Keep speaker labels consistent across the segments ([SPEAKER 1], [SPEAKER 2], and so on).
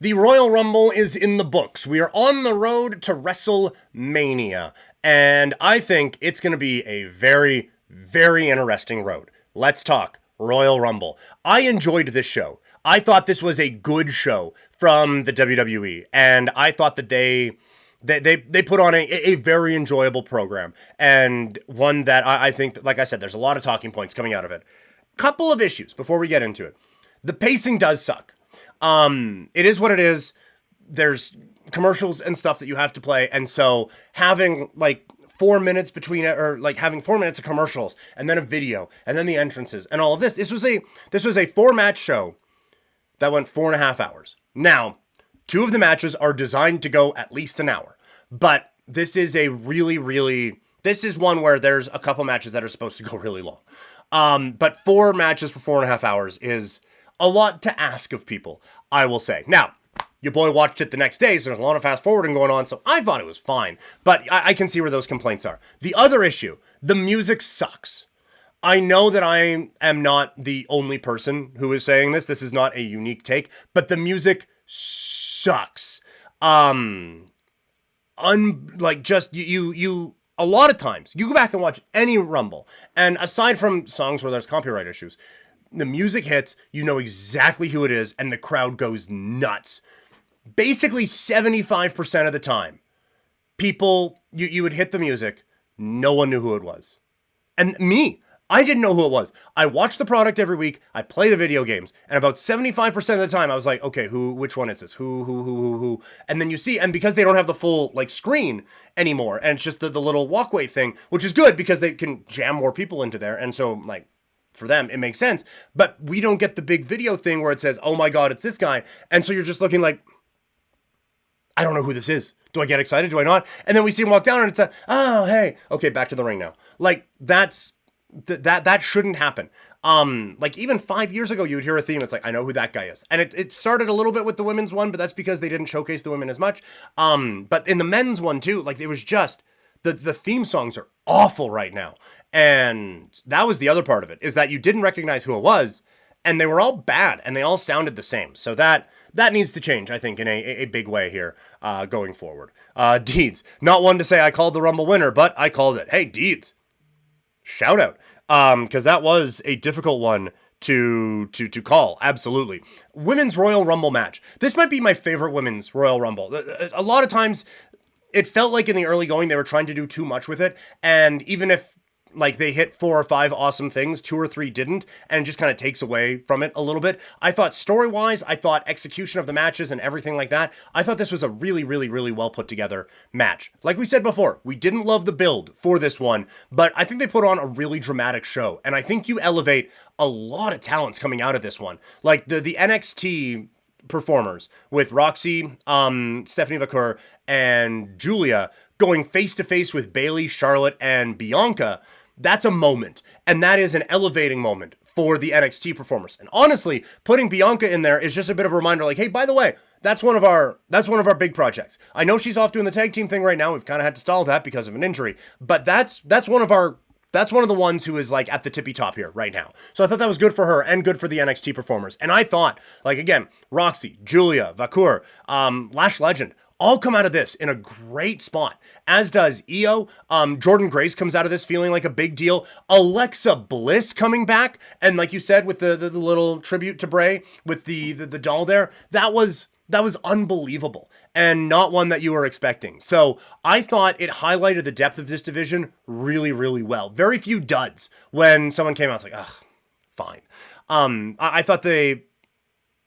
[SPEAKER 1] The Royal Rumble is in the books. We are on the road to WrestleMania, and I think it's going to be a very, very interesting road. Let's talk Royal Rumble. I enjoyed this show. I thought this was a good show from the WWE, and I thought that they put on a very enjoyable program, and one that I think, like I said, there's a lot of talking points coming out of it. Couple of issues before we get into it. The pacing does suck. It is what it is. There's commercials and stuff that you have to play, and so having like 4 minutes between it, or like having 4 minutes of commercials and then a video and then the entrances and all of this. This was a 4-match show that went 4.5 hours. Now, 2 of the matches are designed to go at least an hour, but this is this is one where there's a couple matches that are supposed to go really long. But 4 matches for 4.5 hours is a lot to ask of people, I will say. Now, your boy watched it the next day, so there's a lot of fast forwarding going on, so I thought it was fine. But I can see where those complaints are. The other issue, the music sucks. I know that I am not the only person who is saying this. This is not a unique take, but the music sucks. Just you a lot of times, you go back and watch any Rumble, and aside from songs where there's copyright issues, the music hits, you know exactly who it is, and the crowd goes nuts. Basically, 75% of the time, people, you would hit the music, no one knew who it was. And me, I didn't know who it was. I watch the product every week, I play the video games, and about 75% of the time, I was like, okay, which one is this? Who? And then you see, and because they don't have the full, like, screen anymore, and it's just the little walkway thing, which is good because they can jam more people into there, and so, like, for them, it makes sense, but we don't get the big video thing where it says, oh my God, it's this guy. And so you're just looking like, I don't know who this is. Do I get excited? Do I not? And then we see him walk down and it's oh, hey, okay, back to the ring now. Like that shouldn't happen. Like even 5 years ago, you would hear a theme. It's like, I know who that guy is. And it started a little bit with the women's one, but that's because they didn't showcase the women as much. But in the men's one too, like it was just, the theme songs are awful right now. And that was the other part of it, is that you didn't recognize who it was, and they were all bad, and they all sounded the same. So that needs to change, I think, in a big way here going forward. Deeds, not one to say I called the Rumble winner, but I called it. Hey, Deeds, shout out, because that was a difficult one to call. Absolutely. Women's Royal Rumble match. This might be my favorite Women's Royal Rumble. A lot of times, it felt like in the early going, they were trying to do too much with it, and even if like they hit 4 or 5 awesome things, 2 or 3 didn't, and just kind of takes away from it a little bit. I thought story-wise, I thought execution of the matches and everything like that, I thought this was a really, really, really well put together match. Like we said before, we didn't love the build for this one, but I think they put on a really dramatic show, and I think you elevate a lot of talents coming out of this one. Like the NXT performers with Roxy, Stephanie Vaquer, and Julia going face-to-face with Bayley, Charlotte, and Bianca. That's a moment, and that is an elevating moment for the NXT performers. And honestly, putting Bianca in there is just a bit of a reminder, like, hey, by the way, that's one of our big projects. I know she's off doing the tag team thing right now. We've kind of had to stall that because of an injury, but that's one of the ones who is like at the tippy top here right now. So I thought that was good for her and good for the NXT performers. And I thought, like, again, Roxy, Julia, Vaquer, Lash Legend, all come out of this in a great spot, as does Io. Jordan Grace comes out of this feeling like a big deal. Alexa Bliss coming back, and like you said, with the little tribute to Bray with the doll there, that was unbelievable, and not one that you were expecting. So I thought it highlighted the depth of this division really, really well. Very few duds when someone came out. I was like, ugh, fine. I thought they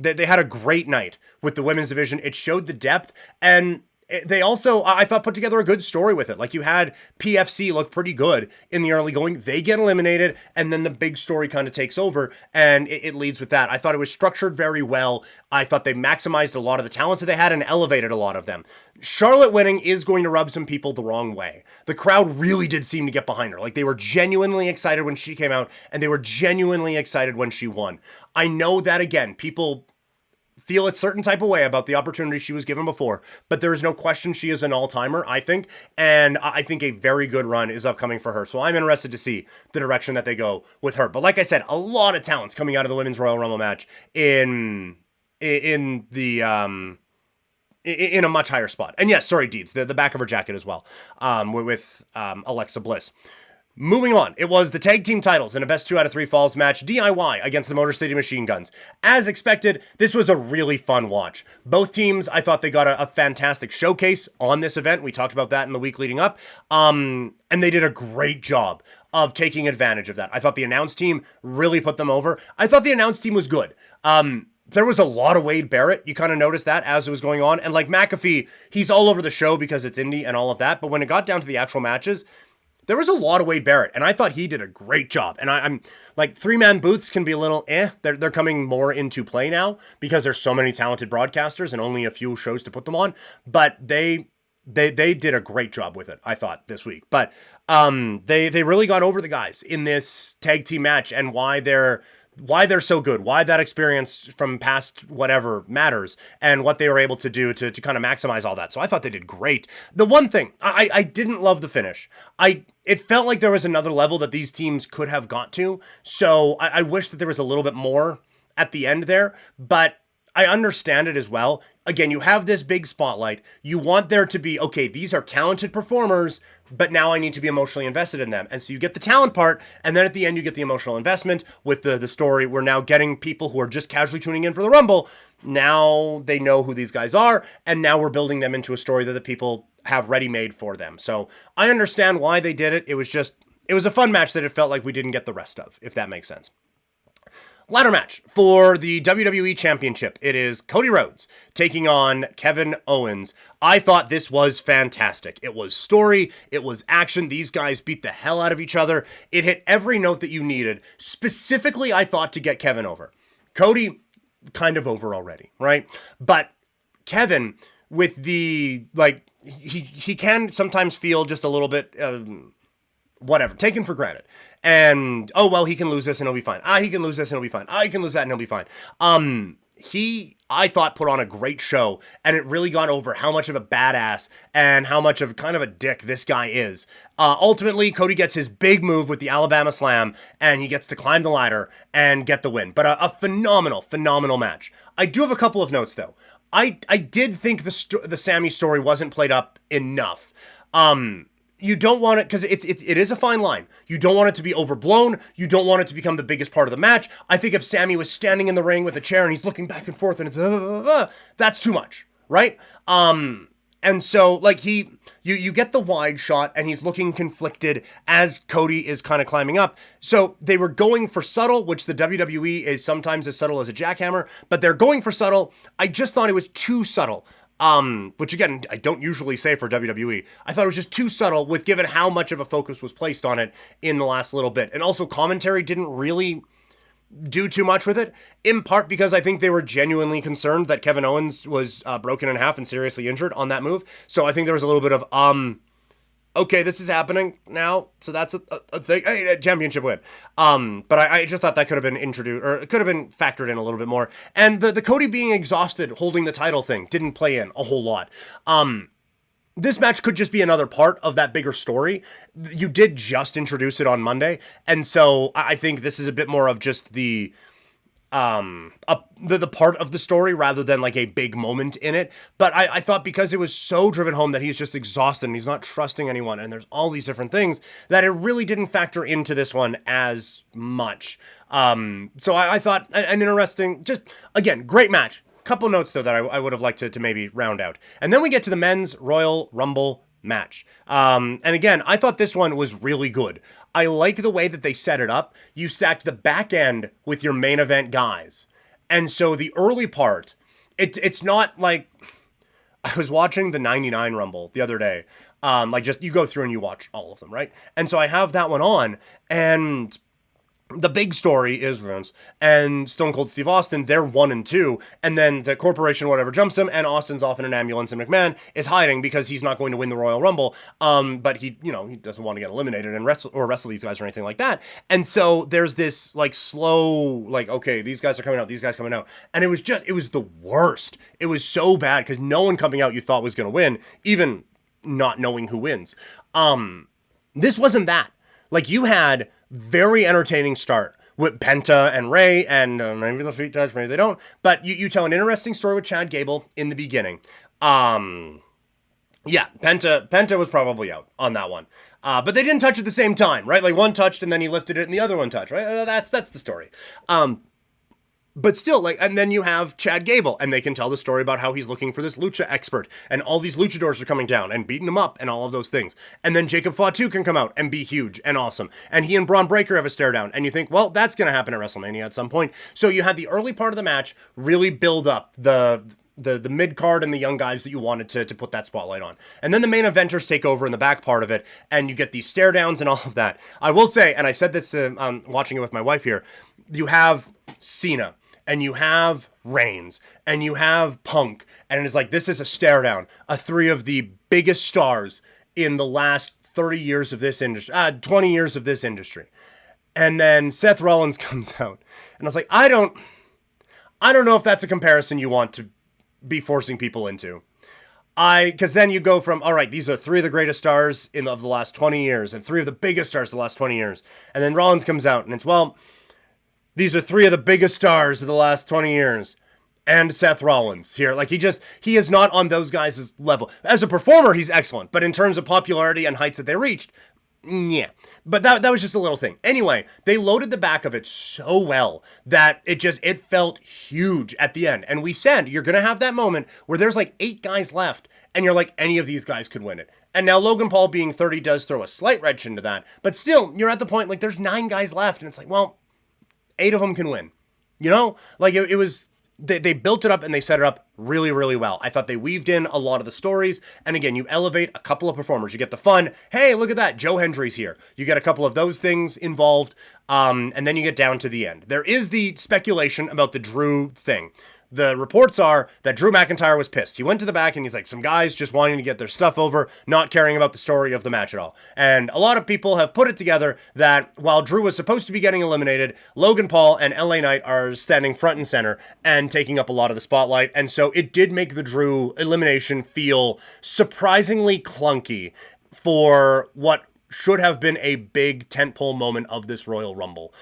[SPEAKER 1] had a great night with the women's division. It showed the depth, and they also, I thought, put together a good story with it. Like, you had PFC look pretty good in the early going. They get eliminated, and then the big story kind of takes over, and it leads with that. I thought it was structured very well. I thought they maximized a lot of the talents that they had and elevated a lot of them. Charlotte winning is going to rub some people the wrong way. The crowd really did seem to get behind her. Like, they were genuinely excited when she came out, and they were genuinely excited when she won. I know that, again, people feel a certain type of way about the opportunity she was given before, but there is no question she is an all-timer, I think, and I think a very good run is upcoming for her. So I'm interested to see the direction that they go with her. But like I said, a lot of talents coming out of the Women's Royal Rumble match in in the in a much higher spot. And yes, sorry, Deeds, the back of her jacket as well, with Alexa Bliss. Moving on, it was the tag team titles in a best 2 out of 3 falls match, DIY against the Motor City Machine Guns. As expected, this was a really fun watch. Both teams, I thought they got a fantastic showcase on this event. We talked about that in the week leading up. And they did a great job of taking advantage of that. I thought the announce team really put them over. I thought the announce team was good. There was a lot of Wade Barrett. You kind of noticed that as it was going on. And like McAfee, he's all over the show because it's indie and all of that. But when it got down to the actual matches, there was a lot of Wade Barrett, and I thought he did a great job. And I'm like, 3-man booths can be a little They're coming more into play now because there's so many talented broadcasters and only a few shows to put them on. But they did a great job with it, I thought, this week. But they really got over the guys in this tag team match and why they're so good, why that experience from past whatever matters, and what they were able to do to kind of maximize all that. So I thought they did great. The one thing, I didn't love the finish. It felt like there was another level that these teams could have got to, so I wish that there was a little bit more at the end there, but I understand it as well. Again, you have this big spotlight. You want there to be, okay, these are talented performers, but now I need to be emotionally invested in them. And so you get the talent part, and then at the end you get the emotional investment with the story. We're now getting people who are just casually tuning in for the Rumble. Now they know who these guys are, and now we're building them into a story that the people have ready-made for them. So I understand why they did it. It was a fun match that it felt like we didn't get the rest of, if that makes sense. Ladder match for the WWE Championship. It is Cody Rhodes taking on Kevin Owens. I thought this was fantastic. It was story. It was action. These guys beat the hell out of each other. It hit every note that you needed. Specifically, I thought, to get Kevin over. Cody, kind of over already, right? But Kevin, with the, like, he can sometimes feel just a little bit... whatever, taken for granted. And, oh, well, he can lose this and he'll be fine. He can lose this and he'll be fine. He can lose that and he'll be fine. He, I thought, put on a great show, and it really got over how much of a badass and how much of kind of a dick this guy is. Ultimately, Cody gets his big move with the Alabama Slam, and he gets to climb the ladder and get the win. But a phenomenal match. I do have a couple of notes, though. I did think the Sammy story wasn't played up enough. You don't want it, because it is a fine line. You don't want it to be overblown. You don't want it to become the biggest part of the match. I think if Sammy was standing in the ring with a chair and he's looking back and forth and it's that's too much, right? And so, like, you get the wide shot and he's looking conflicted as Cody is kind of climbing up. So they were going for subtle, which the WWE is sometimes as subtle as a jackhammer, but they're going for subtle. I just thought it was too subtle. Which again, I don't usually say for WWE. I thought it was just too subtle with given how much of a focus was placed on it in the last little bit. And also commentary didn't really do too much with it, in part because I think they were genuinely concerned that Kevin Owens was broken in half and seriously injured on that move. So I think there was a little bit of, okay, this is happening now, so that's a thing. Hey, a championship win. But I just thought that could have been introduced, or it could have been factored in a little bit more. And the Cody being exhausted holding the title thing didn't play in a whole lot. This match could just be another part of that bigger story. You did just introduce it on Monday, and so I think this is a bit more of just the part of the story rather than like a big moment in it. But I thought because it was so driven home that he's just exhausted and he's not trusting anyone and there's all these different things that it really didn't factor into this one as much. So I thought an interesting, just again, great match. Couple notes though that I would have liked to maybe round out. And then we get to the men's Royal Rumble match. And again, I thought this one was really good. I like the way that they set it up. You stacked the back end with your main event guys. And so the early part, it's not like, I was watching the 99 Rumble the other day. Like just, you go through and you watch all of them, right? And so I have that one on, and the big story is Vince and Stone Cold Steve Austin. They're 1 and 2, and then the corporation, whatever, jumps him, and Austin's off in an ambulance, and McMahon is hiding because he's not going to win the Royal Rumble. But he doesn't want to get eliminated and wrestle these guys or anything like that. And so there's this like slow, like, okay, these guys are coming out, these guys coming out, and it was the worst. It was so bad because no one coming out you thought was going to win, even not knowing who wins. This wasn't that. Like, you had very entertaining start with Penta and Ray, and maybe they'll feet touch, maybe they don't. But you tell an interesting story with Chad Gable in the beginning. Yeah, Penta was probably out on that one. But they didn't touch at the same time, right? Like one touched and then he lifted it and the other one touched, right? That's the story. But still, like, and then you have Chad Gable, and they can tell the story about how he's looking for this lucha expert, and all these luchadors are coming down and beating him up, and all of those things. And then Jacob Fatu can come out and be huge and awesome, and he and Braun Breaker have a stare down, and you think, well, that's going to happen at WrestleMania at some point. So you had the early part of the match really build up the mid card and the young guys that you wanted to put that spotlight on. And then the main eventers take over in the back part of it, and you get these stare downs and all of that. I will say, and I said this watching it with my wife here, you have Cena, and you have Reigns, and you have Punk, and it's like, this is a stare down. Three of the biggest stars in the last 30 years of this industry, 20 years of this industry. And then Seth Rollins comes out, and I was like, I don't know if that's a comparison you want to be forcing people into. Because then you go from, all right, these are three of the greatest stars of the last 20 years, and three of the biggest stars of the last 20 years. And then Rollins comes out, and it's, well, these are three of the biggest stars of the last 20 years. And Seth Rollins here. Like, he is not on those guys' level. As a performer, he's excellent. But in terms of popularity and heights that they reached, yeah. But that was just a little thing. Anyway, they loaded the back of it so well that it felt huge at the end. And we said, you're going to have that moment where there's like 8 guys left. And you're like, any of these guys could win it. And now Logan Paul being 30 does throw a slight wrench into that. But still, you're at the point, like, there's 9 guys left. And it's like, well, 8 of them can win. You know? Like, it was... They built it up and they set it up really, really well. I thought they weaved in a lot of the stories. And again, you elevate a couple of performers. You get the fun. Hey, look at that. Joe Hendry's here. You get a couple of those things involved. And then you get down to the end. There is the speculation about the Drew thing. The reports are that Drew McIntyre was pissed. He went to the back and he's like, some guys just wanting to get their stuff over, not caring about the story of the match at all. And a lot of people have put it together that while Drew was supposed to be getting eliminated, Logan Paul and LA Knight are standing front and center and taking up a lot of the spotlight. And so it did make the Drew elimination feel surprisingly clunky for what should have been a big tentpole moment of this Royal Rumble.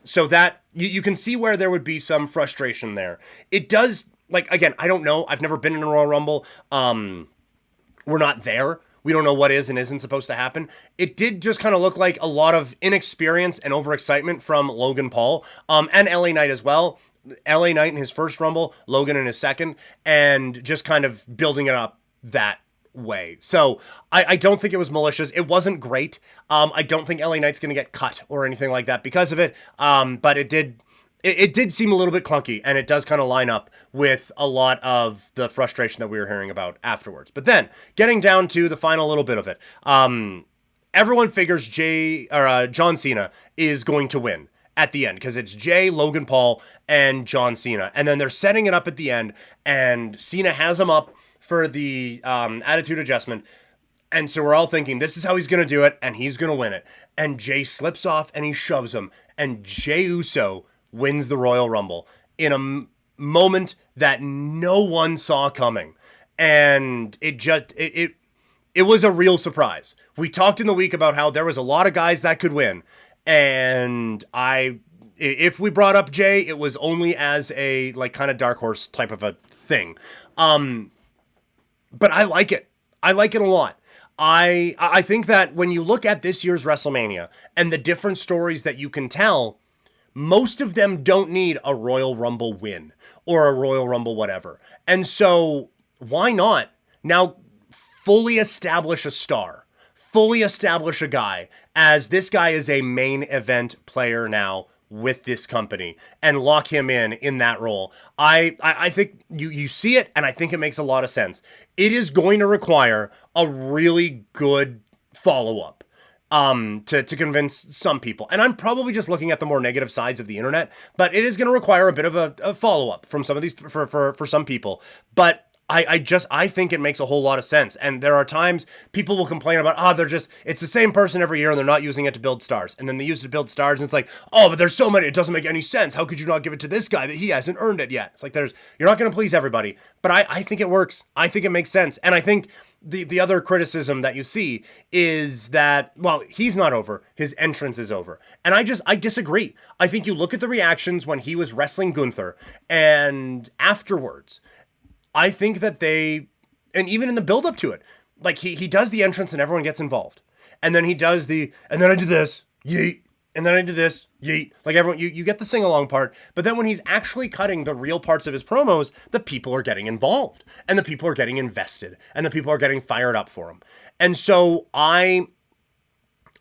[SPEAKER 1] So that you can see where there would be some frustration there. It does, like, again, I don't know. I've never been in a Royal Rumble. We're not there. We don't know what is and isn't supposed to happen. It did just kind of look like a lot of inexperience and overexcitement from Logan Paul, and LA Knight as well. LA Knight in his first Rumble, Logan in his second, and just kind of building it up that way. So I don't think it was malicious. It wasn't great. I don't think LA Knight's going to get cut or anything like that because of it. But it did seem a little bit clunky, and it does kind of line up with a lot of the frustration that we were hearing about afterwards. But then getting down to the final little bit of it, everyone figures John Cena is going to win at the end because it's Jey, Logan Paul, and John Cena. And then they're setting it up at the end, and Cena has him up for the attitude adjustment. And so we're all thinking, this is how he's going to do it, and he's going to win it. And Jey slips off, and he shoves him. And Jey Uso wins the Royal Rumble in a moment that no one saw coming. And it was a real surprise. We talked in the week about how there was a lot of guys that could win. And if we brought up Jey, it was only as a, like, kind of dark horse type of a thing. But I like it. I like it a lot. I think that when you look at this year's WrestleMania and the different stories that you can tell, most of them don't need a Royal Rumble win or a Royal Rumble whatever. And so why not now fully establish a star, fully establish a guy as this guy is a main event player now with this company and lock him in that role. I think you see it, and I think it makes a lot of sense. It is going to require a really good follow-up to convince some people. And I'm probably just looking at the more negative sides of the internet, but it is going to require a bit of a follow-up from some of these for some people. But I think it makes a whole lot of sense. And there are times people will complain about, it's the same person every year and they're not using it to build stars. And then they use it to build stars and it's like, oh, but there's so many, it doesn't make any sense. How could you not give it to this guy that he hasn't earned it yet? It's like you're not going to please everybody. But I think it works. I think it makes sense. And I think the other criticism that you see is that, well, he's not over. His entrance is over. And I disagree. I think you look at the reactions when he was wrestling Gunther and afterwards, I think that and even in the build up to it, like he does the entrance and everyone gets involved. And then he does and then I do this, yeet. And then I do this, yeet. Like everyone, you get the sing-along part. But then when he's actually cutting the real parts of his promos, the people are getting involved. And the people are getting invested. And the people are getting fired up for him. And so I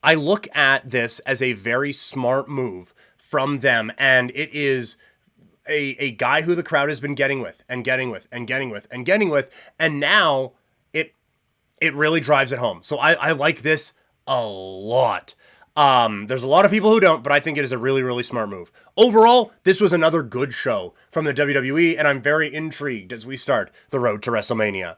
[SPEAKER 1] look at this as a very smart move from them. And it is a guy who the crowd has been getting with, and getting with, and getting with, and getting with. And now it really drives it home. So I like this a lot. There's a lot of people who don't, but I think it is a really, really smart move. Overall, this was another good show from the WWE, and I'm very intrigued as we start the road to WrestleMania.